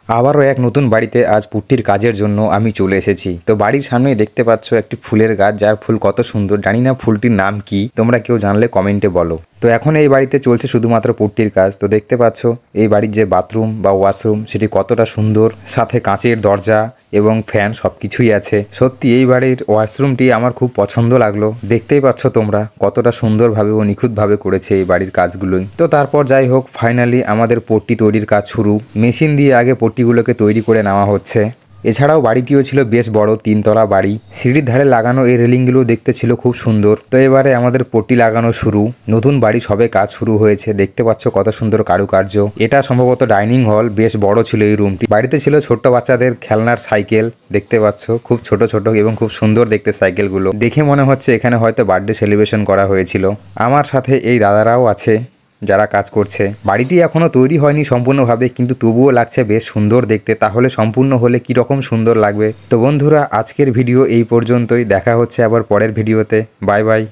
আবারও এক নতুন বাড়িতে আজ পুট্টির কাজের জন্য আমি চলে এসেছি। তো বাড়ির সামনেই দেখতে পাচ্ছ একটি ফুলের গাছ, যার ফুল কত সুন্দর। জানি না ফুলটির নাম কি, তোমরা কেউ জানলে কমেন্টে বলো। তো এখন এই বাড়িতে চলছে শুধুমাত্র পুট্টির কাজ। তো দেখতে পাচ্ছ এই বাড়ির যে বাথরুম বা ওয়াশরুম সেটি কতটা সুন্দর, সাথে কাঁচের দরজা এবং ফ্যান সবকিছুই আছে। সত্যি এই বাড়ির ওয়াশরুমটি আমার খুব পছন্দ লাগলো। দেখতেই পাচ্ছ তোমরা কতটা সুন্দরভাবে ও নিখুঁতভাবে করেছে এই বাড়ির কাজগুলোই। তো তারপর যাই হোক, ফাইনালি আমাদের পট্টি তৈরির কাজ শুরু। মেশিন দিয়ে আগে পট্টিগুলোকে তৈরি করে নেওয়া হচ্ছে। এছাড়াও বাড়িটিও ছিল বেশ বড়, 3 তলা বাড়ি। সিঁড়ির ধারে লাগানো এই রেলিংগুলো দেখতে ছিল খুব সুন্দর। তো এবারে আমাদের পট্টি লাগানো শুরু। নতুন বাড়ি সবে কাজ শুরু হয়েছে। দেখতে পাচ্ছ কত সুন্দর কারুকার্য। এটা সম্ভবত ডাইনিং হল, বেশ বড় ছিল এই রুমটি। বাড়িতে ছিল ছোট্ট বাচ্চাদের খেলনার সাইকেল, দেখতে পাচ্ছ খুব ছোট ছোট এবং খুব সুন্দর দেখতে সাইকেলগুলো। দেখে মনে হচ্ছে এখানে হয়তো বার্থডে সেলিব্রেশন করা হয়েছিল। আমার সাথে এই দাদারাও আছে যারা কাজ করছে। বাড়িটি এখনও তৈরি হয়নি সম্পূর্ণভাবে, কিন্তু তবুও লাগছে বেশ সুন্দর দেখতে। তাহলে সম্পূর্ণ হলে কীরকম সুন্দর লাগবে। তো বন্ধুরা, আজকের ভিডিও এই পর্যন্তই। দেখা হচ্ছে আবার পরের ভিডিওতে। Bye bye.